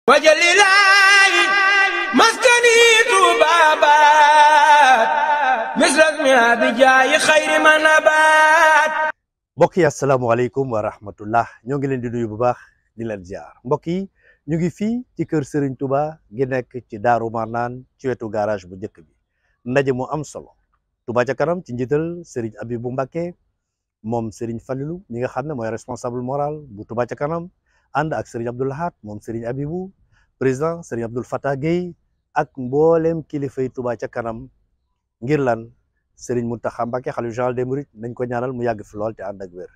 wajalilaayi maskani tuubaabaat misrasmi abijaayi xayri ma nabaat. mbokk yi asalaamaaleykum wa rahmatullah ñoo ngi leen di nuyu bu baax di leen ziar mbokk yi ñu ngi fii ci kër Serigne Touba gi nekk ci Daaru Marnaan ci wetu garage bu njëkk bi ndaje mu am solo Touba ca kanam ci njiital Serigne Abibou Mbacké moom Serigne Falilou mi nga xam ne mooy responsable moral bu Touba ca kanam ànd ak Serigne Abdou Lahad moom Serigne Abibou président Serigne Abdoul Fattah Gueye ak mboolem kilifay Touba ca kanam ngir lan Serigne Mountakha Mbacké xalifa général des mourides nañ ko ñaanal mu yàgg fi lool te ànd ak wér.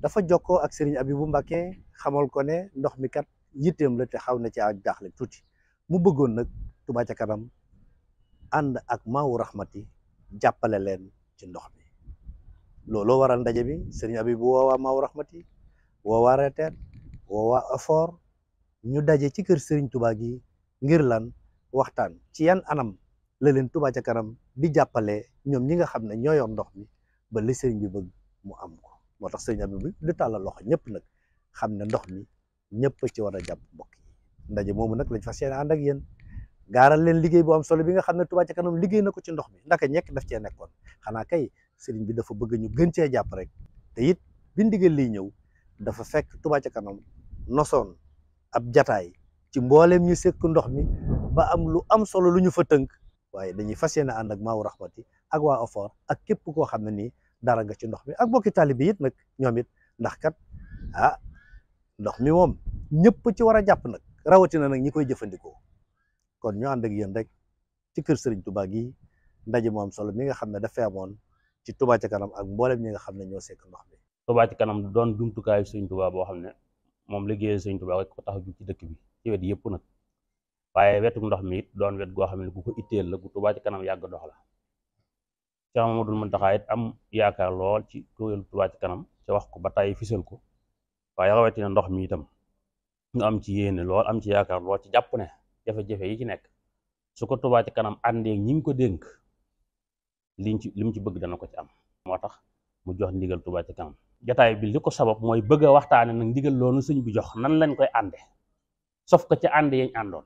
dafa jokkoo ak Serigne Abibou Mbacké xamal ko ne ndox mi kat yitteem la te xaw na ci ak jaaxle tuuti mu bëggoon nag Touba ca kanam ànd ak Maawu Rahmati jàppale leen ci ndox mi looloo waral ndaje bi Serigne Abibou woowaa Maawu Rahmati woowaa reteet woowaa effort ñu daje ci kër Serigne Touba gi ngir lan waxtaan ci yan anam la leen Touba ca kanam di jàppale ñoom ñi nga xam ne ñoo yor ndox mi ba li Serigne bi bëgg mu am ko moo tax Serigne Abibou di tàllal loxo ñëpp nag xam ne ndox mi ñëpp ci war a jàpp mbokk yi ndaje moomu nag lañ fas yéene ànd ak yéen gaaral leen liggéey bu am solo bi nga xam ne Touba ca kanam liggéey na ko ci ndox mi ndaka ñekk daf cee nekkoon xanaa kay Serigne bi dafa bëgg ñu gën cee jàpp rek te it bi ndigal liy ñëw dafa fekk Touba ca kanam nosoon ab jataay ci mbooleem ñu sekk ndox mi ba am lu am solo lu ñu fa tënk waaye dañuy fas yéene ànd ak Maawu Rahmati ak waa effort ak képp koo xam ne nii dara nga ci ndox mi ak bokki taalibe it nag ñoom it ndax kat ndox mi moom ñëpp ci war a jàpp nag rawatina nag ñi koy jëfandikoo kon ñu ànd ak yéen rek ci kër Serigne Touba gi ndaje mu am solo mi nga xam ne dafay amoon ci Touba ca kanam ak mboolem ñi nga xam ne ñoo sekk ndox mi. Touba ca kanam doon jumtukaayu Serigne Touba boo xam ne moom liggéeyal Serigne Touba rek ko tax a jug ci dëkk bi ci wet yëpp nag waaye wetu ndox mi it doon wet goo xam ne gu ko itteel la gu Touba ca kanam yàgg dox la Cheikh Mamadou Mountakha it am yaakaar lool ci kuréelu Touba ca kanam ca wax ko ba tàyyi fisal ko waaye rawatina ndox mi itam ñu am ci yéene lool am ci yaakaar lool ci jàpp ne jafe-jafe yi ci nekk su ko Touba ca kanam àndee ñi ngi ko dénk li mu ci bëgg dana ko ci am moo tax mu jox ndigal Touba ca kanam jataay bi li ko sabab mooy bëgg a waxtaane nag ndigal loolu sëñ bi jox nan lañ koy ànde sauf ko ci ànd yañ àndoon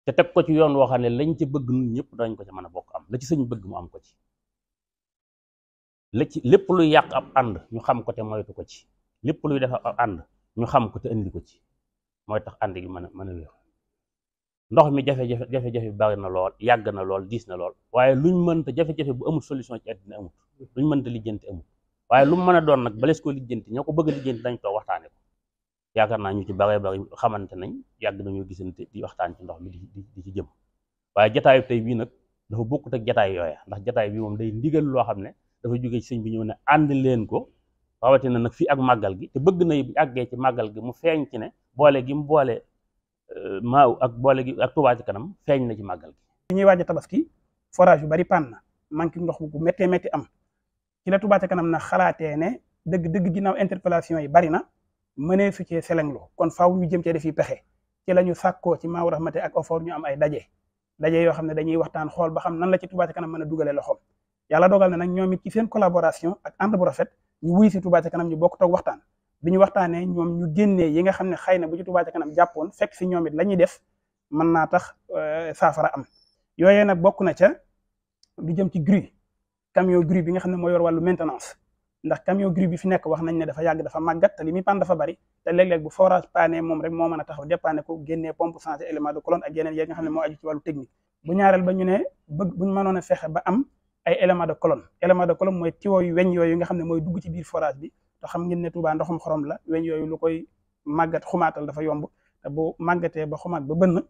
te teg ko ci yoon woo xam ne lañ ci bëgg nun ñëpp dañ ko ci mën a bokk am la ci sëñ bëgg mu am ko ci lépp luy yàq ab ànd ñu xam ko te moytu ko ci lépp luy def ab ànd ñu xam ko te indi ko ci mooy tax ànd gi mën a wér ndox mi jafe-jafe bi bari na lool yàgg na lool diis na lool waaye luñ mënta jafe-jafe bu amul solution ci àddina amut luñ mënta lijjanti amut waaye lu mu mën a doon nag balees ko lijjanti ñoo ko bëgg a lijjanti dañ toog waxtaane ko yaakaar naa ñu ci bari xamante nañ yàgg nañoo gisante di waxtaan ci ndox mi di ci jëm waaye jataayu tey bii nag dafa bokkut ak jataay yooya ndax jataay bi moom day ndigal loo xam ne dafa jógee ci sëñ bi ñëw ne ànd leen ko rawatina nag fii ak màggal gi te bëgg na bu àggee ci màggal gi mu feeñ ci ne boole gi mu boole maaw ak boole gi ak Touba ca kanam feeñ na ci màggal gi. bi ñuy waaj a tabaski forage yu bari panne na manque ndox bu méttee métti am ci la Touba ca kanam na xalaatee ne dëgg ginnaaw interpellation yi bari na mënee su cee selenglo kon faaw ñu jëm cee defi pexe ci la ñu sàkkoo ci Maawu Rahmati ak effort ñu am ay daje yoo xam ne dañuy waxtaan xool ba xam nan la ci Touba ca kanam mën a dugalee loxoom yàlla dogal na nag ñoom it ci seen collaboration ak ànd bu rafet ñu wuy si Touba ca kanam ñu bokk toog waxtaan bi ñu waxtaanee ñoom ñu génnee yi nga xam ne xëy na bu ci Touba ca kanam jàppoon fekk si ñoom it la ñuy def mën naa tax saafara am yooyee nag bokk na ca lu jëm ci grue camion grue bi nga xam ne moo yor wàllu maintenance ndax camion grue bi fi nekk wax nañ ne dafa yàgg dafa màggat te li muy pan dafa bari te léeg-léeg bu forage pané moom rek moo mën a taxaw dépanné ko génnee pompe changé élément de colonne ak yeneen yi nga xam ne moo aju ci wàllu technique bu ñaareel ba ñu ne buñ mënoon a fexe ba am ay élément de colonne mooy tiwo yu weñ yooyu nga xam ne mooy dugg ci biir forage bi te xam ngeen ne Touba ndoxum xorom la weñ yooyu lu koy màggat xumaatal dafa yomb te bu màggatee ba xumaat ba bënn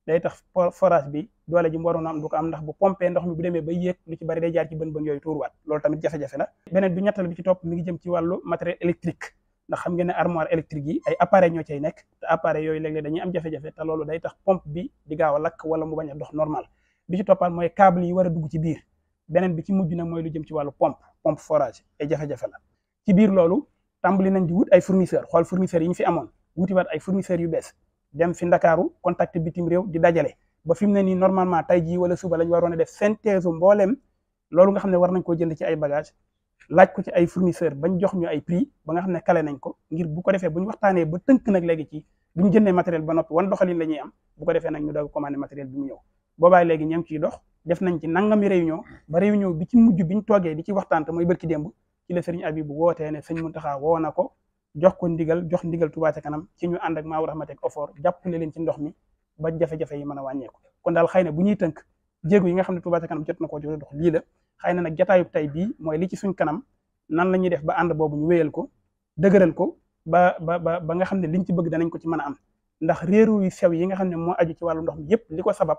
day tax forage bi doole ji mu waroon a am du ko am ndax bu pompé ndox mi bu demee ba yéeg lu ci bari day jaar ci bën yooyu tuuruwaat loolu tamit jafe-jafe la beneen bi ñettal bi ci topp mi ngi jëm ci wàllu matériel électrique ndax xam ngeen ne armoire électrique yi ay appareil ñoo cay nekk te appareil yooyu léeg-léeg dañuy am jafe-jafe te loolu day tax pompe bi di gaaw a lakk wala mu bañ a dox normal bi ci toppaat mooy câble yi war a dugg ci biir beneen bi ci mujj nag mooy lu jëm ci wàllu pompe forage ay jafe-jafe la ci biir loolu tàmbali nañ di wut ay fournisseur xool fournisseurs yi ñu fi amoon wutiwaat ay fournisseurs yu bees dem fi Ndakaaru contact bitim réew di dajale ba fi mu ne nii normalement tey jii wala suba lañ waroon a def synthèse mbooleem loolu nga xam ne war nañ koo jënd ci ay bagage laaj ko ci ay fournisseur bañ jox ñu ay prix ba nga xam ne kale nañ ko ngir bu ko defee bu ñu waxtaanee ba tënk nag léegi ci bu ñu jëndee matériel ba noppi wan doxalin la ñuy am bu ko defee nag ñu doog commandé matériel bi mu ñëw boobaay léegi ñoo ngi ciy dox def nañ ci nangami réunion ba réunion bi ci mujj bi ñu toogee di ci waxtaan te mooy bërki démb ci la sëriñ Abibu wootee ne sëñ Muntaxa woo na ko jox ndigal Touba ca kanam ci ñu ànd ak Maawu Rahmati ak OFOR jàppale leen ci ndox mi ba jafe-jafe yi mën a wàññeeku kon daal xëy na bu ñuy tënk jéego yi nga xam ne Touba ca kanam jot na koo jot dox lii la xëy na nag jataayub tey bii mooy li ci suñ kanam nan la ñuy def ba ànd boobu ñu wéyal ko dëgëral ko ba nga xam ne liñ ci bëgg danañ ko ci mën a am ndax réeru yu sew yi nga xam ne moo aju ci wàllu ndox mi yépp li ko sabab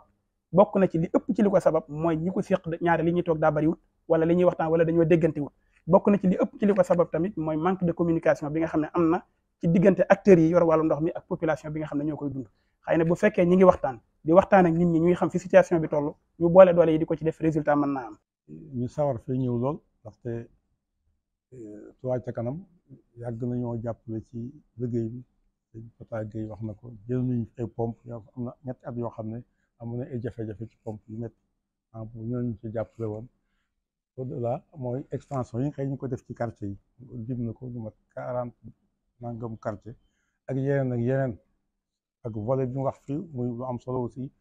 bokk na ci li ëpp ci li ko sabab mooy ñi ko séq ñaare li ñuy toog daa bariwut wala li ñuy waxtaan wala dañoo déggantewut bokk na ci li ëpp ci li ko sabab tamit mooy manque de communication bi nga xam ne am na ci diggante acteurs yi yor wàllu ndox mi ak population bi nga xam ne ñoo koy dund xëy na bu fekkee ñi ngi waxtaan di waxtaan ak nit ñi ñuy xam fi situation bi toll ñu boole doole yi di ko ci def résultat mën naa am. ñu sawar fee ñëw lool ndaxte Touba ca kanam yàgg nañoo jàppale ci liggéey bi sëñ Fata Gueye wax na ko jël nañu ay pompe yoo am na ñetti at yoo xam ne amoon na ay jafe-jafe ci pompe yu métti bu ñooñu ci jàppale woon au delà mooy extension yi nga xëy ñu ko def ci quartier yi dim na ko lu mat 40 nangam quartier ak yeneen ak volet bi ñu wax fii muy lu am solo aussi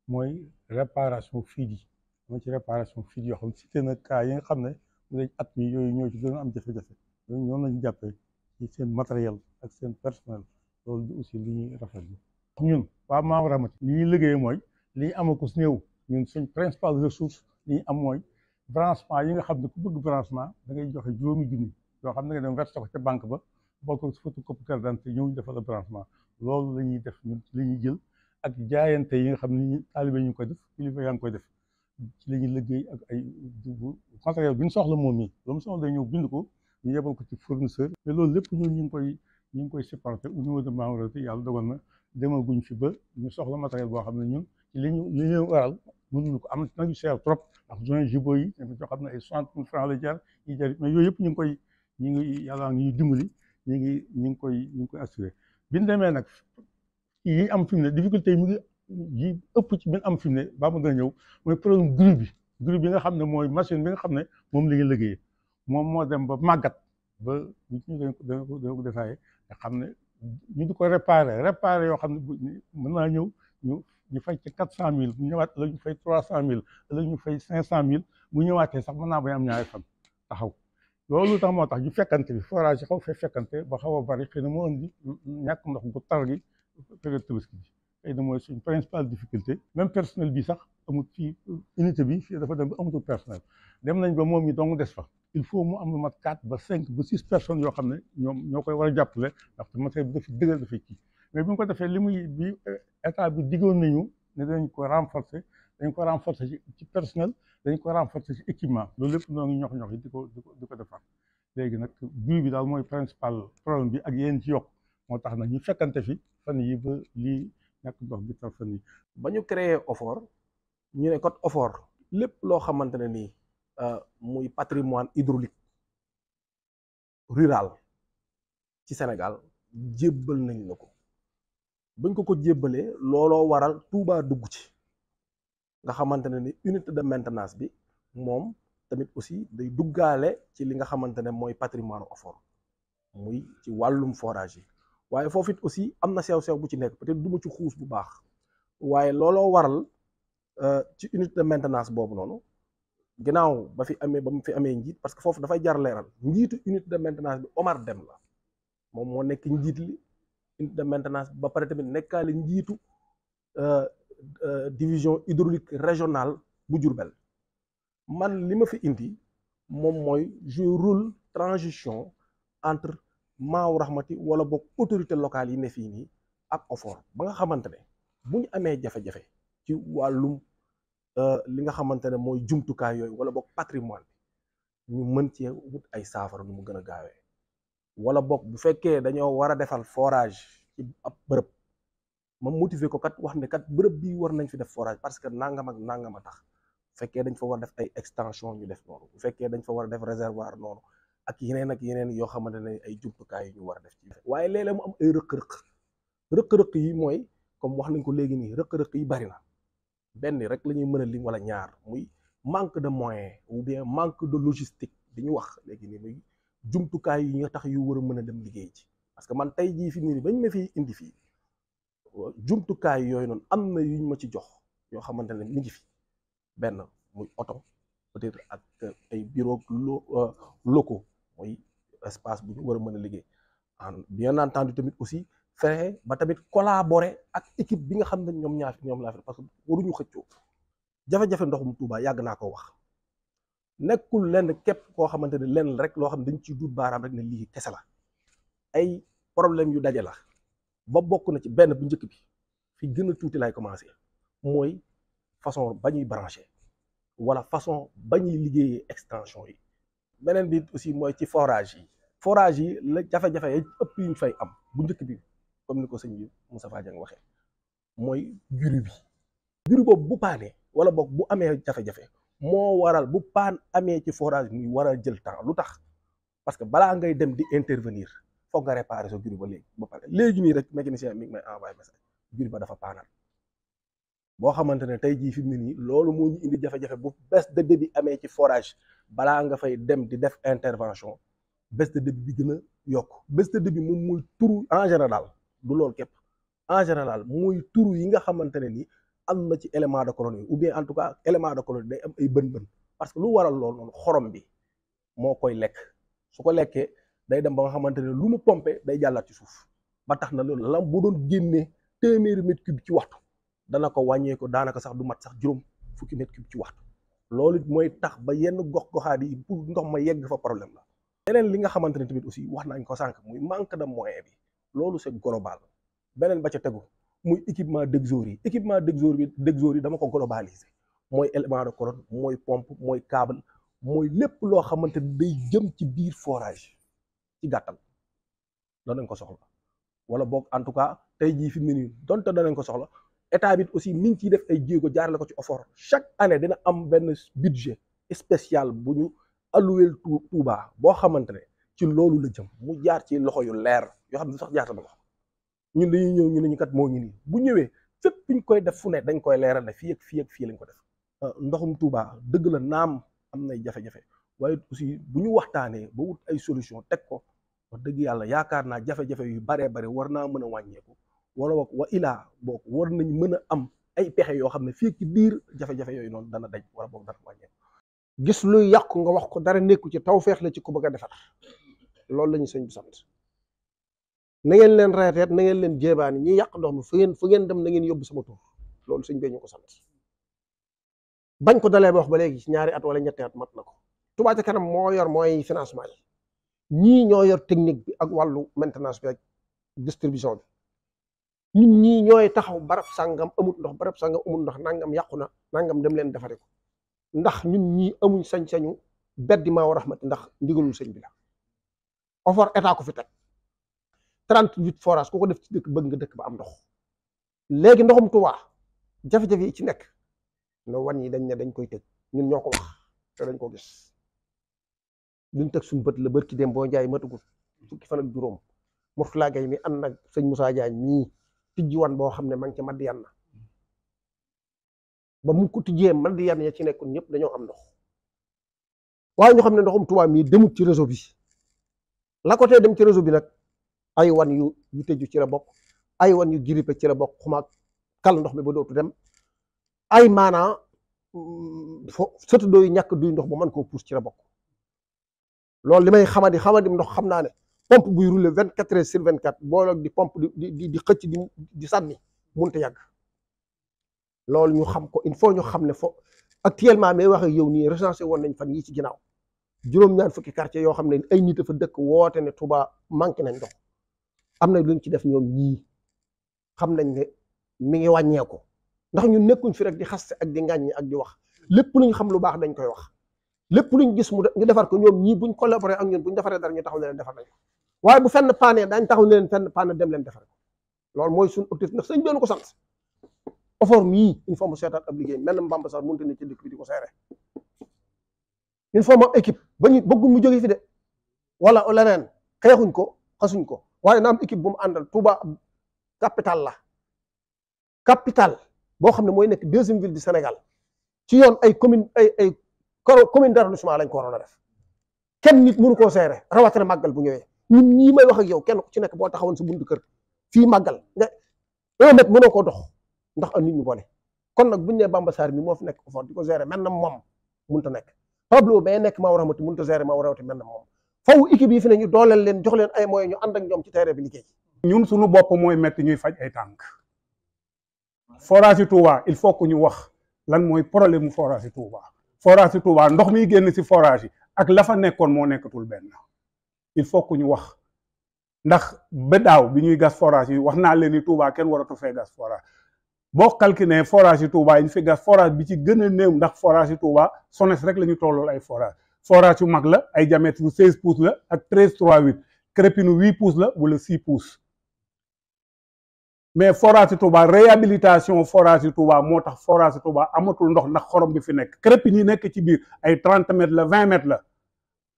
mooy réparation fuite yi mooy ci réparation fuite yoo xam ne cité na cas yi nga xam ne mu ne at mi yooyu ñoo ci gën a am jafe-jafe yooyu noonu lañu jàppee ci seen matériel ak seen personnel loolu aussi li ñuy rafetlu ñun waa Maawu Rahmati li ñuy liggéey mooy li ñu am ko si néew ñun suñ principal ressource li ñu am mooy branchement yi nga xam ne ku bëgg branchement da ngay joxe juróomi junni yoo xam ne nga dem versé ko ca banque ba boo ko photocopie carte d'identité ñëw ñu defal la branchement loolu la ñuy def ñun li ñuy jël ak jaayante yi nga xam ne taalibe ñu ngi koy def kilifa yaa ngi koy def ci la ñuy liggéey ak ay matériel bi ñu soxla moom mii lu mu soxla day ñëw bind ko ñu yebal ko ci fournisseur mais loolu lépp ñun ñu ngi koy supporter au niveau de Maawu Rahmati yàlla dogal na demaguñ fi ba ñu soxla matériel boo xam ne ñun ci li ñu waral mënuñu ko am nañu cher trop ndax joint jibo yi tamit yoo xam ne ay 60 000 francs la jar yi jar mais yooyu yëpp ñu ngi yàlla ngi dimbali ñu ngi koy assuré bi ñu demee nag yi am fi mu ne difficulté yi mu ngi yi ëpp ci bi am fi mu ne ba mu dana ñëw mooy problème grue bi nga xam ne mooy machine bi nga xam ne moom la ñuy liggéeyee moom moo dem ba màggat ba ñu dana ko détaillé nga xam ne ñu di ko réparé yoo xam ne mën naa ñëw ñu fay ci 400 000 bu ñëwaat ëllëg ñu fay 300 000 ëllëg ñu fay 500 000 bu ñëwaatee sax mën naa bañ am ñaari fan taxaw loolu tax moo tax ñu fekkante bi forage yi xaw fee fekkante ba xaw a bari xëy na moo indi ñàkk ndox bu tar gi période Tabaski bi xëy na mooy suñ principale difficulté même personnel bi sax amul fii unité bi fii dafa dem ba amatul personnel dem nañ ba moom mi dong des fa il faut mu am lu mat 4 ba 5 ba 6 personnes yoo xam ne ñoo koy war a jàppale ndaxte matériel bi dafa dëgër dafay kii mais bi mu ko defee bi état bi diggoon nañu ne dañ ko renforcer ci personnel dañ ko renforcer ci équipement loolu lépp noo ngi ñox yi di ko defar léegi nag grue bi daal mooy principal problème bi ak yéen ci yokk moo tax nag ñu fekkante fi fan yi ba lii ñàkk ndox bi tar fan yi ba ñu créé OFOR ñu ne code OFOR lépp loo xamante ne nii muy patrimoine hydraulique rural ci Sénégal jébbal nañ la ko buñ ko jébbalee looloo waral Touba dugg ci nga xamante ne ni unité de maintenance bi moom tamit aussi day duggaale ci li nga xamante ne mooy patrimoine OFOR muy ci wàllum forage yi waaye foofu it aussi am na sew-sew bu ci nekk peut-être du ma ci xuus bu baax waaye looloo waral ci unité de maintenance boobu noonu ginnaaw ba mu fi amee njiit parce que foofu dafay jar leeral njiitu unité de maintenance bi Omar Dem la moom moo nekk njiit li unité de maintenance ba pare tamit nekkaale njiitu division hydraulique régionale bu Diourbel man li ma fi indi moom mooy jouer rôle transition entre Maawu Rahmati wala boog autorité locale yi ne fii nii ak OFOR ba nga xamante ne bu ñu amee jafe-jafe ci wàllum li nga xamante ne mooy jumtukaay yooyu wala boog patrimoine bi ñu mën cee wut ay saafara nu mu gën a gaawee wala boog bu fekkee dañoo war a defal forage ci ab bërëb ma motiver ko kat wax ne kat bërëb bii war nañ fi def forage parce que nangam ak nangam a tax bu fekkee dañ fa war a def ay extension ñu def noonu bu fekkee dañ fa war a def réservoir noonu ak yeneen yoo xamante ne ay jumtukaay yu ñu war a def ci waaye léeg-léeg mu am ay rëq-rëq yi mooy comme wax nañ ko léegi nii rëq-rëq yi bari na benn rek la ñuy mën a lim wala ñaar muy manque de moyens ou bien manque de logistique bi ñu wax léegi nii muy jumtukaay yi nga tax yu war a mën a dem liggéey ci parce que man tey jii fi mu ne nii bañ ma fi indi fii jumtukaay yooyu noonu am na yuñ ma ci jox yoo xamante ne mi ngi fi benn muy oto peut-être ak ay bureau locaux mooy espace bu ñu war a mën a liggéey bien entendu tamit aussi fexe ba tamit collaborer ak équipe bi nga xam ne ñoom laa fi parce que waruñu xëccoo jafe-jafe ndoxum Touba yàgg naa ko wax nekkul lenn képp koo xamante ne lenn rek loo xam ne dañ ciy duut baaraam rek ne lii kese la ay problème yu daje la ba bokk na ci benn bu njëkk bi fi gën a tuuti lay commencé mooy façon ba ñuy branché wala façon ba ñuy liggéeyee extension yi beneen bi aussi mooy ci forage yi la jafe-jafe yi ëpp yuñ fay am bu njëkk bi comme ni ko sëñ bi Moustapha Dieng waxee mooy juru boobu bu paanee wala boog bu amee jafe-jafe moo waral bu paan amee ci forage muy war a jël temps lu tax parce que balaa ngay dem di intervenir foog nga réparer sa juru ba léegi ba pare léegi nii rek mécanicien mi ngi may envoyé message juru ba dafa paanal boo xamante ne tey jii fi mu ne nii loolu moo ñu indi jafe-jafe bu baisse de débit amee ci forage balaa nga fay dem di def intervention baisse de débit bi gën a yokk baisse de débit moom mooy turu en général du loolu képp en général mooy turu yi nga xamante ne ni am na ci élément de colonne ou bien en tout cas élément de colonne day am ay bën-bën parce que lu waral loolu noonu xorom bi moo koy lekk su ko lekkee day dem ba nga xamante ne lu mu pompé day jàllaat ci suuf ba tax na loolu lam bu doon génnee téeméeri mètre cube ci waxtu dana ko wàññeeku daanaka sax du mat sax juróom fukki mètre cube ci waxtu loolu mooy tax ba yenn gox-goxaat yi pour ndox ma yegg fa problème la. beneen li nga xamante ne tamit aussi wax nañ ko sànq muy manque de moyen bi loolu c'est global beneen ba ca tegu muy équipement d'exor yi dama ko globaliser mooy élément de colonne mooy pompe mooy câble mooy lépp loo xamante ne day jëm ci biir forage ci gàttal danañ ko soxla wala boog en tout cas tey jii fi mu ne nii donte danañ ko soxla état bi aussi mi ngi ciy def ay jéego jaarale ko ci OFOR chaque année dina am benn budget spécial bu ñu alloué Touba boo xamante ne ci loolu la jëm mu jaar ci loxo yu leer yoo xam ne sax jaata na loxo ñun dañuy ñëw ñu ne ñu kat moo ngi nii bu ñëwee fépp ñu koy def fu ne dañ koy leeral ne fii ak fii lañ ko def ndoxum Touba dëgg la naam am nay jafe-jafe waaye aussi bu ñu waxtaanee ba wut ay solution teg ko wax dëgg yàlla yaakaar naa jafe-jafe yu baree bare war naa mën a wàññeeku wala wa ilaa boog war nañ mën a am ay pexe yoo xam ne fii ci biir jafe-jafe yooyu noonu dana daj wala boog dana wàññeeku. gis luy yàqu nga wax ko dara nekku ci tawfeex la ci ku bëgg a defar loolu la ñu sëñ bi sant na ngeen leen reeteet na ngeen leen jéebaani ñi yàq ndox mi fu ngeen dem na ngeen yóbbu sama tur loolu sëñ bee ñu ko sant bañ ko dalee ba wax ba léegi ci ñaari at wala ñetti at mat na ko. Touba ca kanam moo yor mooy financement yi ñii ñoo yor technique bi ak wàllu maintenance bi ak distribution bi ñun ñii ñooy taxaw barab sàngam amut ndox barab sàngam amut ndox nangam yàqu na nangam dem leen defare ko ndax ñun ñii amuñ sañ-sañu beddi maa war rahmati ndax ndigalul sëñ bi la OFOR état ko fi teg 38 forage ku ko def ci dëkk bëgg nga dëkk ba am ndox léegi ndoxum Touba jafe-jafe yi ci nekk no wan yi dañ ne dañ koy tëj ñun ñoo ko wax te dañ ko gis duñ teg suñu bët la bërki dem boo njaay matugul fukki fan ak juróom Mourtala Gaye mi ànd ak sëñ Moussa Diagne mii tijji wan boo xam ne ma ngi ca Madiane na ba mu ko tijjee Madiane ya ci nekkul ñëpp dañoo am ndox waaye ñu xam ne ndoxum Touba mii demut ci réseau bi la ko tee dem ci réseau bi nag ay wan yu tëju ci la bokk ay wan yu grippé ci la bokk xumaag kal ndox mi ba dootu dem ay maanaa sëtu dooyu ñàkk duy ndox ba mën koo puus ci la bokk loolu li may xamadi ndox xam naa ne pompe buy rouler 24 heures sur 24 booloog di pompe di xëcc di sànni munte yàgg loolu ñu xam ko il faut ñu xam ne actuellement mais wax ak yow nii recensé woon nañ fan yii ci ginnaaw juróom-ñaar fukki quartier yoo xam ne ay nit a fa dëkk woote ne Touba manqué nañ ndox am na luñ ci def ñoom ñii xam nañ ne mi ngi wàññeeku ndax ñun nekkuñ fi rek di xaste ak di ngàññi ak di wax lépp luñ xam lu baax dañ koy wax lépp luñ gis ñu defar ko ñoom ñii buñ collaboré ak ñun buñ defaree dara ñu taxaw ne leen defar nañ ko waaye bu fenn paane dañ taxaw ne leen fenn paane dem leen defar ko loolu mooy suñu objectif ndax sëñ bi ko sant OFOR mii il faut mu seetaat ab liggéey mel na Mbamba sax mënut a ne ci dëkk bi di ko seere il faut mu équipe ba ñu bëgguñ mu jóge fi de wala leneen xeexuñ ko xasuñ ko waaye na am équipe bu mu àndal Touba capital la capital boo xam ne mooy nekk deuxième ville du Sénégal ci yoon ay commune commune d'arrondissement lañ ko waroon a def kenn nit mënu koo seere rawatina màggal bu ñëwee ñun ñii may wax ak yow kenn ku ci nekk boo taxawoon sa buntu kër fii màggal nga 1 mètre mënoo ko dox ndax am nit ñu boole kon nag buñu nee Bamba Sarr mi moo fi nekk fort di ko gérer mel na moom mënut a nekk Pablo bay nekk Maawu Rahmati mënut a gérer Maawu Rahmati mel na moom faw équipe yi fi ne ñu dooleel leen jox leen ay moyens ñu ànd ak ñoom ci terrain bi liggéey. ñun suñu bopp mooy metti ñuy faj ay tànk forage yi Touba il faut que ñu wax lan mooy problème mu forage yi Touba forage yi Touba ndox miy génn si forage yi ak la fa nekkoon moo nekkatul benn il faut que ñu wax ndax ba daaw bi ñuy gas forage yi wax naa leen ni Touba kenn waratu fee gas forage boo calculé forage yi Touba yi ñu fi gas forage bi ci gën a néew ndax forage yi Touba SONES rek la ñu tollool ay forage yu mag la ay diamètre 16 pouces la ak 13,38 crépine 8 pouces la wala 6 pouces mais forage yi Touba réhabilitation forage yi Touba moo tax forage yi Touba amatul ndox ndax xorom bi fi nekk crépine yi nekk ci biir ay 30 mètres la 20 mètres la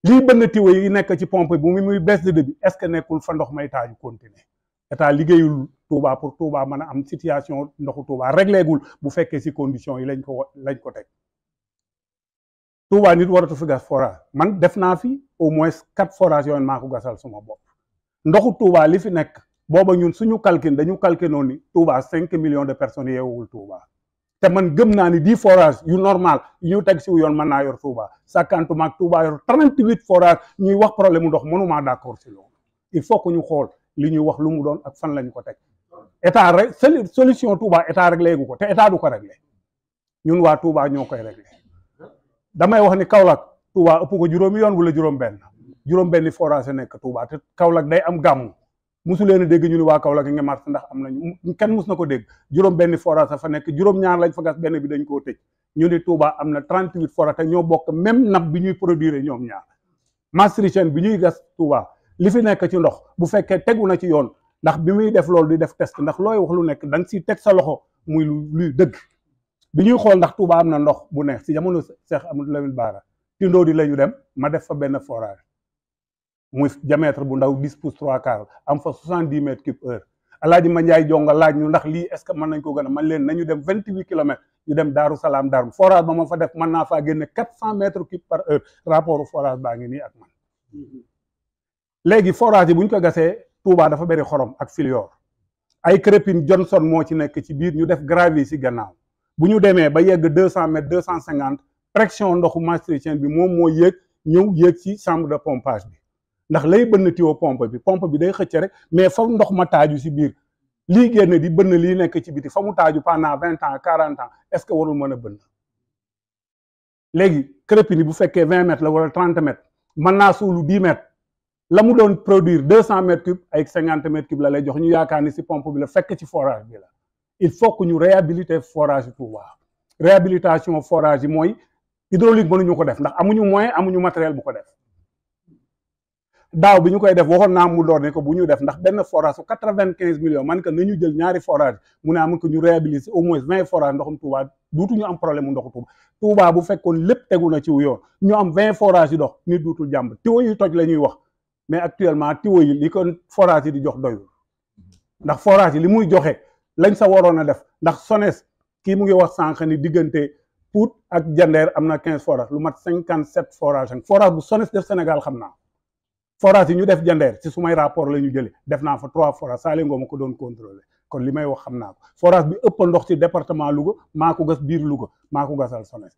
lii bënn tiwo yi nekk ci pompe bu muy baisse de débit est-ce que nekkul fa ndox may taaju continuer état liggéeyul Touba pour Touba mën a am situation ndoxu Touba régléegul bu fekkee si conditions yi lañ ko teg Touba nit waratu fi gas forage man def naa fi au moins 4 forages yooyu maa ko gasal suma bopp ndoxu Touba li fi nekk booba ñun suñu calcul dañu calculer noonu ni Touba 5 millions de personnes yeewul Touba te man gëm naa ni 10 forages yu normal yu ñu teg si yor mën naa yor Touba sàkkantuma ak Touba yor 38 forages ñuy wax problème mu ndox mënumaa d'accord si loolu il faut que ñu xool li ñuy wax lu mu doon ak fan lañu ko teg état rek solution Touba état réglé gu ko te état du ko réglé ñun waa Touba ñoo koy réglé damay wax ni Kaolack Touba ëpp ko juróomi yoon wala juróom-benni forage nekk Touba te Kaolack day am gàmmu musu leen a dégg ñu ni waa Kaolack nga mars ndax am nañu kenn mus na ko dégg juróom-benni forage fa nekk juróom-ñaar lañ fa gas benn bi dañ koo tëj ñu ni Touba am na 38 forage te ñoo bokk même nappe bi ñuy produire ñoom ñaar maastrichtienne bi ñuy gas Touba li fi nekk ci ndox bu fekkee tegu na ci yoon ndax bi muy def loolu di def test ndax looy wax lu nekk da nga siy teg sa loxo muy luy dëgg bi ñuy xool ndax Touba am na ndox bu neex si jamono Cheikh Amadou Lamine Bara tindoo di la ñu dem ma def fa benn forage muy diamètre bu ndaw 10 pouces 3/4 am fa 70 mètres cube heure Alaaji Mandiaye jonga laaj ñu ndax lii est-ce que mën nañ ko gën a man leen nañu dem 28 kilomètres ñu dem Daaru Salaam Daaru forage ba ma fa def mën naa faa génne 400 mètres cube par heure rapport forage baa ngi nii ak man léegi forage yi bu ñu ko gasee Touba dafa bëri xorom ak filior ay crépine Johnson moo ci nekk ci biir ñu def gravier si gannaaw bu ñu demee ba yegg 200 mètres 250 pression ndoxu maastrichtienne bi moom moo yéeg ci chambre de pompage bi ndax lay bënn tiwo pompe bi day xëcc rek mais fa ndox ma taaju si biir lii génn di bënn lii nekk ci biti fa mu taaju pendant 20 ans 40 ans est-ce que warul mën a bënn léegi crépine bu fekkee 20 mètres la wala 30 mètres mën naa suulu 10 mètres la mu doon produire 200 mètres cubes ay 50 mètres cubes la lay jox ñu yaakaar ni si pompe bi la fekk ci forage bi la il faut que ñu réhabiliter forage yi Touba réhabilitation forage yi mooy hydraulique mënuñu ko def ndax amuñu moyen amuñu matériel bu ko def daaw bi ñu koy def waxoon naa mu door ne ko bu ñu def ndax benn forage su 95 millions man que nañu jël ñaari forage mu ne am ko ñu réhabiliter au moins 20 forage ndoxum Touba duutuñu am problème mu ndoxu Touba bu fekkoon lépp tegu na ci yoon ñu am 20 forage yi dox nit duutul jàmb tiwo yi toj la ñuy wax mais actuellement tiwo yi li ko forage yi di jox doyul ndax forage yi li muy joxe lañ sa waroon a def ndax SONES kii mu ngi wax sànq ni diggante Pout ak Jandeer am na 15 forage lu mat 57 forage ak forage bu SONES def Sénégal xam naa forage yi ñu def Jandeer ci sumay rapport la ñu jëlee def naa fa 3 forage Saali Ngom ma ko doon contrôler kon li may wax xam naa ko forage bi ëpp ndox ci département Louga maa ko gas biir Louga maa ko gasal SONES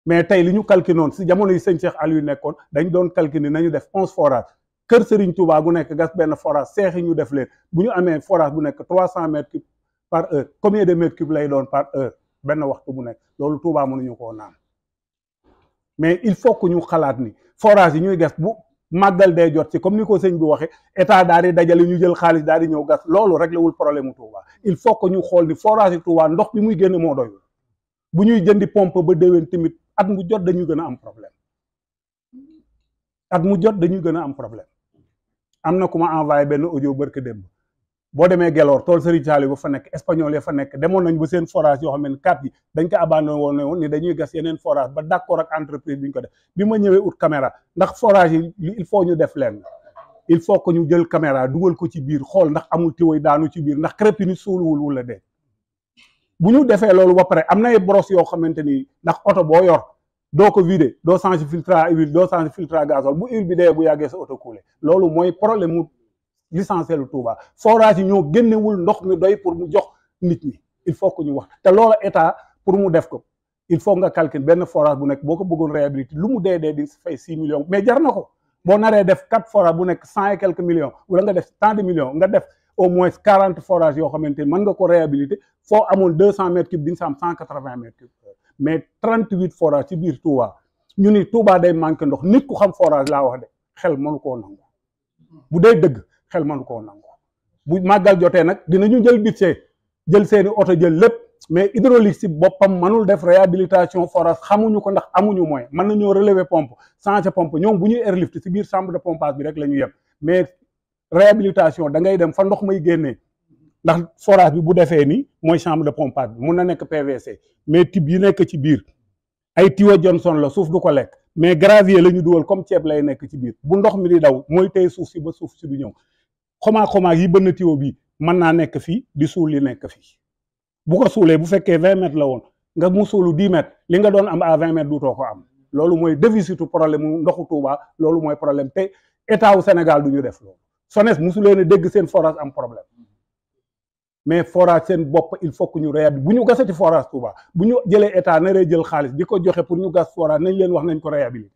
mais tey li ñu calculé noonu si jamono yi sëñ Cheikh Aliou nekkoon dañ doon calculer nañu def 11 forage kër Serigne Touba gu nekk gas benn forage seex yi ñu def leen bu ñu amee forage bu nekk 300 mètres cubes par heure combien de mètres cubes lay doon par heure benn waxtu bu nekk loolu Touba mënuñu koo naan mais il faut que ñu xalaat ni forage yi ñuy gas bu màggal dee jot si comme ni ko sëñ bi waxee état daal di dajale ñu jël xaalis daal di ñëw gas loolu réglé wul problème mu Touba il faut que ñu xool ni forage yi Touba ndox bi muy génn moo doyul bu ñuy jëndi pompe ba déwén tamit at mu jot dañuy gën a am problème am na ku ma envoyé benn audio barke démb boo demee Gelor tool Serigne Saliou ba fa nekk espagnol ya fa nekk demoon nañ ba seen forage yoo xam ne 4 yi dañ ko abandonné woon ni dañuy gas yeneen forage ba d'accord ak entreprise bi ñu ko def bi ma ñëwee ut caméra ndax forage yi il faut ñu def leen il faut que ñu jël caméra dugal ko ci biir xool ndax amul tiwoy daanu ci biir ndax crépine yi suuluwul wala dee bu ñu defee loolu ba pare am na ay brosse yoo xamante ni ndax oto boo yor doo ko vider doo changer filtre à huile doo changer filtre à gazole bu huile bi dee bu yàggee sa oto coulé loolu mooy problème mu l'essentiel lu Touba forage yi ñoo génnewul ndox mi doy pour mu jox nit ñi il faut que ñu wax te loolu état pour mu def ko il faut nga calculer benn forage bu nekk boo ko bëggoon réhabiliter lu mu dee di fay 6 millions mais jar na ko boo naree def 4 forages bu nekk 100 et quelques millions wala nga def tant de millions nga def au moins 40 forages yoo xamante ni mën nga ko réhabiliter foo amoon 200 mètres cubes di nga sa am 180 mètres cubes mais 38 forages ci biir Touba ñu ni Touba day manqué ndox nit ku xam forage laa wax de xel mënu koo nangu bu dee dëgg xel mënu koo nangu bu màggal jotee nag dinañu jël budget jël seeni oto jël lépp mais hydraulique si boppam mënul def réhabilitation forage xamuñu ko ndax amuñu moyen mën nañoo relever pompe changer pompe ñoom bu ñuy airlift si biir chambre de pompage bi rek la ñu yem mais réhabilitation da ngay dem fa ndox may génnee ndax forage bi bu defee ni mooy chambre de pompage bi mun na nekk PVC mais tube yi nekk ci biir ay tuyau Johnson la suuf du ko lekk mais gravier la ñu dugal comme ceeb lay nekk ci biir bu ndox mi di daw mooy tey suuf si ba suuf si du ñëw xomaa yi bënn tuyau bi mën naa nekk fii di suul li nekk fii bu ko suulee bu fekkee 20 mètres la woon nga mu suulu 10 mètres li nga doon am à 20 mètres duutoo ko am loolu mooy déficitu problème mu ndoxu Touba loolu mooy problème te état wu Sénégal du ñu def loolu SONES mosu leen a dégg seen forage am problème mais forage seen bopp il faut que ñu réhabilité bu ñu gasati forage Touba bu ñu jëlee état naree jël xaalis di ko joxe pour ñu gas forage nañ leen wax nañ ko réhabilité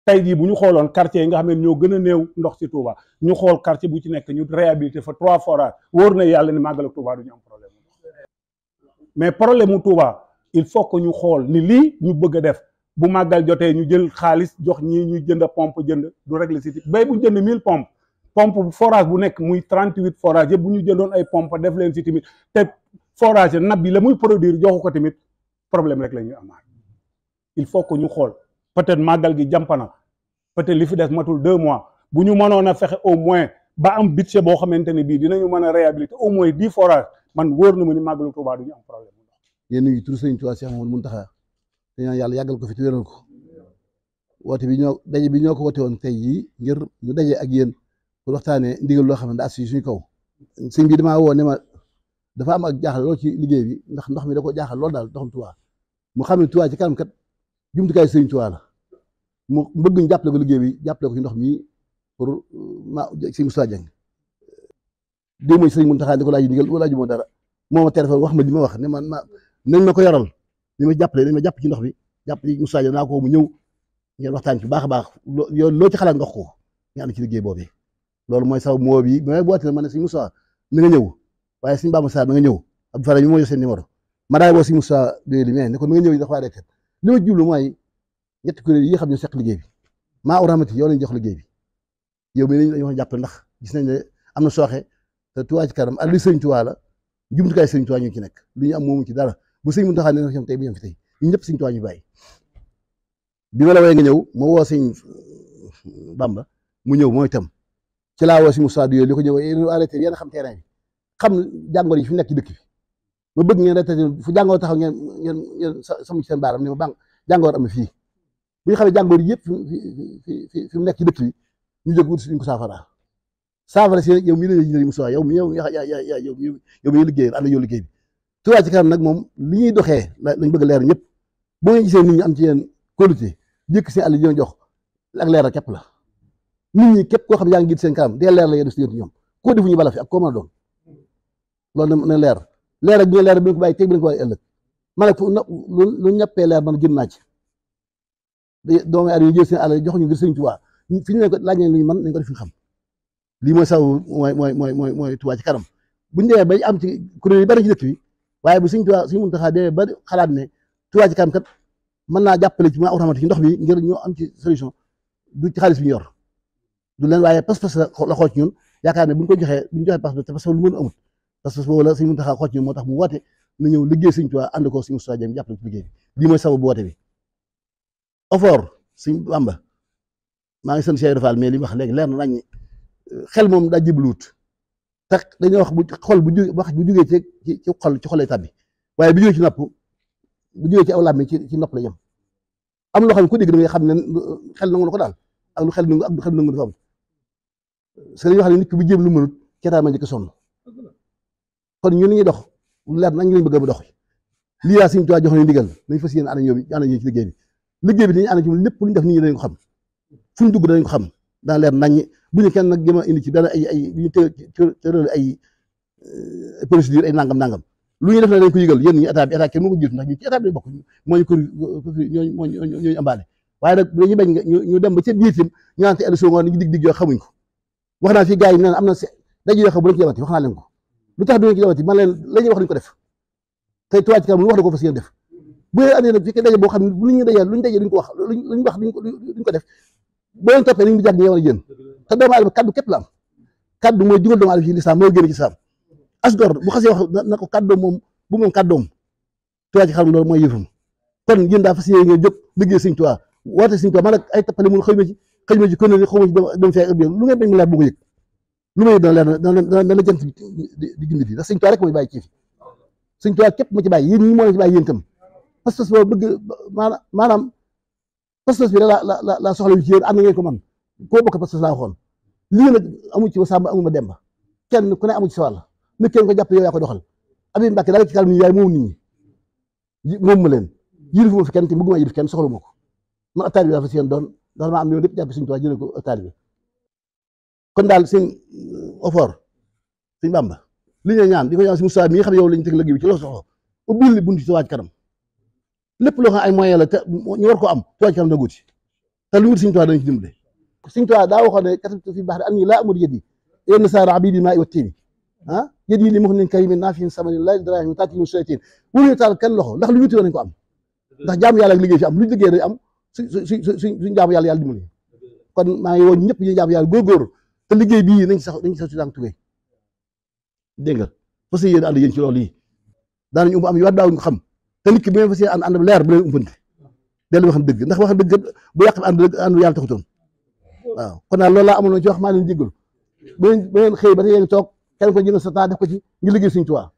tey jii bu ñu xooloon quartier yi nga xam ne ñoo gën a néew ndox ci Touba ñu xool quartier bu ci nekk ñu réhabilité fa 3 forages wóor na yàlla ni màggal ak Touba du ñu am problème mais problème mu Touba il faut que ñu xool ni lii ñu bëgg a def bu màggal jotee ñu jël xaalis jox ñii ñuy jënd pompe jënd du régler si bay bu jënd 1000 pompes pompe forage bu nekk muy 38 forage yëpp bu ñu jëndoon ay pompe def leen si tamit te forage nab bi la muy produire joxu ko tamit problème rek la ñuy amaat il faut que ñu xool peut-être màggal gi jàmpana peut-être li fi des matul 2 mois bu ñu mënoon a fexe au moins ba am budget boo xamante ne bii dinañu mën a réhabiliter au moins 10 forages man wóor na ma ni màggalu Touba du ñu am problème. yéen a ngi tur Sëriñ Tuubaa Cheikh Mouhamadou Mountakha te ñaan yàlla yàggal ko fi te wéral ko woote bi daje bi ñoo ko woote woon tey jii ngir ñu daje ak yéen pour waxtaanee ndigal loo xam ne daa si suñu kaw sëñ bi damaa woo ne ma dafa am ak jaaxal lool ci liggéey bi ndax ndox mi da ko jaaxal lool daal ndoxum Touba mu xam ne Touba ci kanam kat jumtukaay Sëriñ Tuubaa la mu bëgg ñu jàppale ko liggéey bi jàppale ko ci ndox mi pour ma sëñ Moussa Dieng démb mooy Sëriñ Mountakha di ko laaj ndigal wala laaju moo dara moo ma téléphone wax ma li ma wax ne man nañ ma ko yoral ni ma jàppale nañ ma jàpp ci ndox bi jàpp ci Moussa Dieng naa ko mu ñëw ngeen waxtaan ci baax a baax loo ci xalaat nga wax ko ñu ànd ci liggéey boobu loolu mooy saw moo bi mais boo ma ne sëñ Moussa na nga ñëw waaye sëñ Bamba Sarr na nga ñëw Abdou Fara ñu moo jox seen numéro ma daay boo sëñ Moussa doyeli mais ne ko na nga ñëw yi dafa waa retet li ma jublu mooy ñetti kuréel yi xam ne seq liggéey bi maa u rahmati yow lañ jox liggéey bi yow mi lañu wax jàppale ndax gis nañ ne am na sooxe te Touba ci kanam ak li Sëriñ Touba la jumtukaay Sëriñ Touba ñu ci nekk li ñu am moomu ci dara bu sëñ Mountakha ne ñoom tey bu ñoom fi tey ñu ñëpp Sëriñ Touba ñu bàyyi bi ma la wooyee nga ñëw ma woo sëñ Bamba mu ñëw mooy itam ci laa woo si Moussa Diop li ko ñëw yéen arrêté yéen a xam terrain bi xam jàngoro yi fi nekk ci dëkk bi ma bëgg ngeen arrêté fu jàngoro taxaw ngeen sama ci seen baaram ne ma bang jàngoro am na fii bu ñu xamee jàngoro yëpp fi mu nekk ci dëkk bi ñu jóg wut suñ ko saafara si yow mii la ñuy Moussa yow mi liggéey ànd yow liggéey bi Touba ci kanam nag moom li ñuy doxee lañ bëgg leer ñëpp boo ngeen gisee nit ñi am ci yéen qualité jëkk seen àll yi ñoo jox ak leeral képp la nit ñi képp koo xam yaa ngi gis seen kanam dee leer la yéen si ñoom koo defuñu bala fi ak koo mën a doon loolu na leer ak bi nga leer bi nga ko bàyyi teg bi nga ko bàyyi ëllëg man nag lu ñàppee leer man gën naa ci doomu aadama yi jël seen àll jox ñu ngir Sëriñ Touba fi ñu ne ko laaj lu ñu mën nañ ko def fi ñu xam lii mooy saw mooy Touba ci kanam buñu demee bay am ci kuréel yi bari ci dëkk bi waaye bu Sëriñ Touba Sëriñ Mountakha demee ba xalaat ne Touba ci kanam kat mën naa jàppale ci maa uramati ci ndox bi ngir ñoo am ci solution du ci xaalis bi ñu yor du leen waaye pas-pas la xool ci ñun yaakaar ne buñ ko joxee buñ joxee pas-pas te parce que lu mën amut pas-pas boobu la Sëriñ Mountakha xool ci ñun moo tax mu woote na ñëw liggéey Sëriñ Touba ànd ko Sëriñ Moussa Dieng jàppale ci liggéey bi lii mooy sababu bu woote bi ofoor Sëriñ Bamba maa ngi sant Cheikh Fall mais li wax léegi leer na nañ xel moom daa jibluut tax dañuy wax bu xol bu jógee ci xol ci xolay tàbbi waaye bu jógee ci nopp bu jógee ci aw làmmiñ ci nopp la yem am loo xam ne ku dégg da ngay xam ne xel nangu na ko daal ak lu xel nangu ak lu xel nangu dafa am parce que dañuy wax ne nit ki bu jéem lu mënut ceetaan ma njëkk sonn kon ñun ñuy dox lu leer nañ lañ bëgg a dox lii laa Sëriñ Tuubaa jox nañu ndigal nañ fas yéene ànd ñoom ci liggéey bi dañuy ànd ci lépp lu ñu def nit ñi dañ ko xam fu ñu dugg danañ ko xam daa leer naññ bu ñu kenn nag gëm a indi ci benn ay bu ñu tëral ay procédure ay nangam lu ñu def na dañ ko yëgal yéen ñi état bi état kenn moo ko jiitu ndax ñu ci état bi bokk moo ñu ko ñooñu ambaale waaye nag dañuy bañ ñu dem ba ca biir tim ñu naan te élection ngoon ñu dig yoo xamuñ ko wax naa fii gars yi naan am na daje yoo xam bu lañ ci demati wax naa leen ko lu tax du ñu ci demati man leen la ñuy wax dañ ko def tey Touba Ca Kanam lu wax da ko fas yéene def bu leen andee nag fi daje boo xam ne lu ñu daje duñ ko wax luñ wax duñ ko def boo leen toppee dañu jàpp ne yow a yéen te doomu aadama kaddu képp la am kaddu mooy dugal doomu aadama ci lislaam moo génn ci lislaam asgor bu xasee wax na ko kaddoom moom bu moom kaddoom Touba Ca Kanam loolu mooy yëfam kon yéen daa fas yéene ngeen jóg liggéey Sëñ Tuubaa woote Sëñ Tuubaa man nag ay tappale mun xëy ma ci kon xaw ma ci dem fee lu ngeen bañ mu leer bu ko yëg lu may dana leer dana jant di gindi fi ndax Sëñ Tuubaa rek mooy bàyyi ci fi Sëñ Tuubaa képp ma ci bàyyi yéen ñi moo la ci bàyyi yéen itam pas-pas boobu bëgg maanaam pas-pas bi la soxla yu ci yéen am na ngeen ko man koo bokk pas-pas laa waxoon lii nag amu ci ma Sàmba amu ma Demba kenn ku ne amu ci sa wàll nit kenn ko jàpp yow yaa ko doxal Abi Mbàkke daal ci kanam ni yaay moom nit ñi moom ma leen yilifu ma fi kenn te bëgguma yilif kenn soxla ma ko man taalibe bi dafa si yéen doon ndax ma am yow lépp jàpp Sëñ Tuubaa jëlee ko taalibe bi kon daal sëñ Ofor sëñ Bamba li ñu ñaan di ko ñaan si Moussa mi nga xam ne yow lañu teg liggéey bi ci loo soxla ubbil bunt ci Touba Ca Kanam lépp loo xam ay moyen la te ñu war ko am Touba Ca Kanam da guuti te lu wut Sëñ Tuubaa dañ ci dimbale Sëñ Tuubaa daa waxoon ne katabtu fi bahri anni laa amud yadi yenn saara abidi maa i wa tiini ah yadi li muxnin karimin naafiin samanin laa dirahim taatilu saytin wuluñu taal kenn loxo ndax lu wuti nañ ko am ndax jaamu yàlla ak liggéey fi am luñ liggéey dañ am suñ jaamu yàlla dimbale kon maa ngi woon ñëpp ñu jaamu yàlla góorgóorlu te liggéey bii nañ sax si daan tubee dégg nga fas yéene ànd yéen ci loolu yi daanañu am yu daawuñ ko xam te nit ki bu ngeen fas yéene ànd leer bu leen umpante dellu wax dëgg ndax wax dëgg bu yàq ànd yàlla taxutoon waaw kon daal loolu laa amoon ci wax maa leen jéggalu bu ngeen xëy ba tey yéen toog kenn ko jël sa temps def ko ci ngi liggéey Sëñ Tuubaa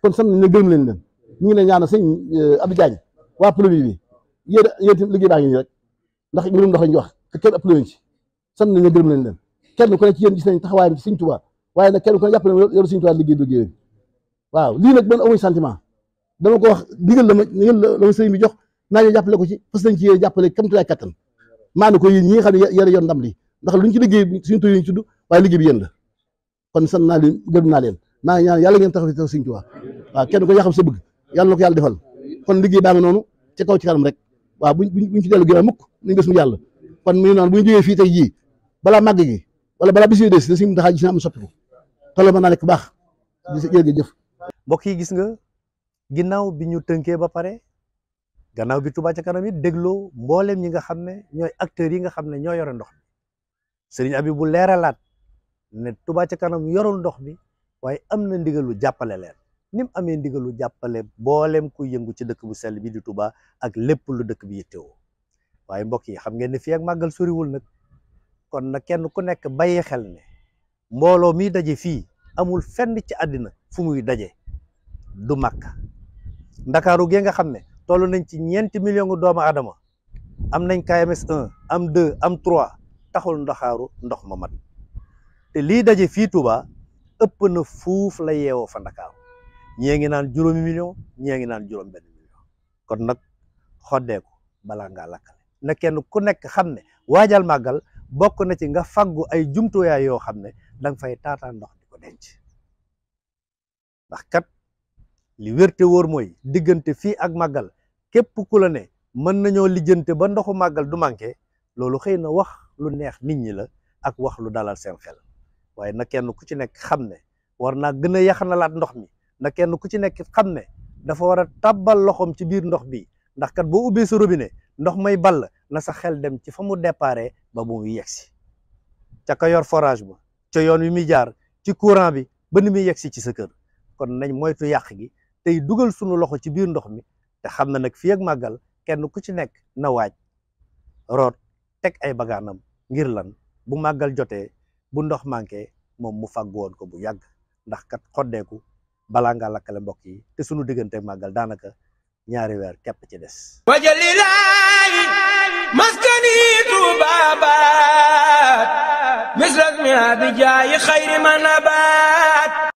kon sant nañ gërëm leen ñu ngi leen ñaanal sëñ Abdou Diagne waa plombier bi yéen itam liggéey baa ngi nii rek ndax mbirum ndox lañu wax te kenn ëpp leen ci sant nañ gërëm leen kenn ku ne ci yéen gis nañ taxawaayam ci Sëñ Tuubaa waaye nag kenn ku ne jàpp ne yow Sëñ Tuubaa liggéey waaw lii nag man amuñ sentiment dama ko wax digal la ma sëriñ bi jox naa ñu jàppale ko ci fas nañ ci yéen jàppale kam tulaay kattan maana ko yéen ñi nga xam ne yéen yoon ndam li ndax luñ ci liggéey suñu tur yi ñu tudd waaye liggéey bi yéen la kon sant naa leen gërëm naa leen maa ngi ñaan yàlla ngeen taxaw ci Sëñ Tuubaa waaw kenn ko yaa xam sa bëgg yàlla na ko yàlla defal kon liggéey baa ngi noonu ci kaw ci kanam rek waaw buñ ci dellu ginnaaw mukk nañ gis mu yàlla kon mu ngi noonu bu ñu jógee fii tey jii balaa màgg gi wala balaa bis yi des da si taxaa gis na am soppiku tolo mën naa nekk baax jërëjëf mbokk yi gis nga ginnaaw bi ñu tënkee ba pare gannaaw bi Touba Ca Kanam it dégloo mboolem ñi nga xam ne ñooy acteurs yi nga xam ne ñoo yore ndox mi sëriñ Abi bu leeralaat ne Touba Ca Kanam yorul ndox mi waaye am na ndigalu jàppale leen ni mu amee ndigalu jàppale mboolem ku yëngu ci dëkk bu sell bi di Touba ak lépp lu dëkk bi yittewoo waaye mbokk yi xam ngeen ne fii ak màggal soriwul nag kon nag kenn ku nekk bàyyi xel ne mbooloo mi daje fii amul fenn ci àddina fu muy daje du Makka Ndakaaru gee nga xam ne toll nañ ci 4 millions doomu aadama am nañ KMS 1 am 2 am 3 taxul Ndakaaru ndox ma mat te lii daje fii Touba ëpp na fuuf la yeewoo fa Ndakaaru ñii ngi naan 5 millions ñii ngi naan 1 million kon nag xoddeeku balaa ngaa lakkale na kenn ku nekk xam ne waajal màggal bokk na ci nga faggu ay jumtuwaay yoo xam ne danga fay taataan ndox di ko denc ndax kat li wérte wóor mooy diggante fii ak màggal képp ku la ne mën nañoo lijjante ba ndoxu màggal du manqué loolu xëy na wax lu neex nit ñi la ak wax lu dalal seen xel waaye na kenn ku ci nekk xam ne war naa gën a yaxanalaat ndox mi na kenn ku ci nekk xam ne dafa war a tàbbal loxoom ci biir ndox bi ndax kat boo ubbee sa robinet ndox may ball na sa xel dem ci fa mu déparé ba bu muy yegsi ca ka yor forage ba ca yoon wi muy jaar ci courant bi ba ni muy yegsi ci sa kër kon nañ moytu yàq gi tey dugal sunu loxo ci biir ndox mi te xam na nag fii ak màggal kenn ku ci nekk na waaj root teg ay bagaanam ngir lan bu màggal jotee bu ndox manqué moom mu fàgg woon ko bu yàgg ndax kat xoddeeku balaa ngaa lakkale mbokk yi te sunu diggante màggal daanaka 2 weer képp ci des wajalilaayi maskani tubabat misras mi abijaayi xayri man abat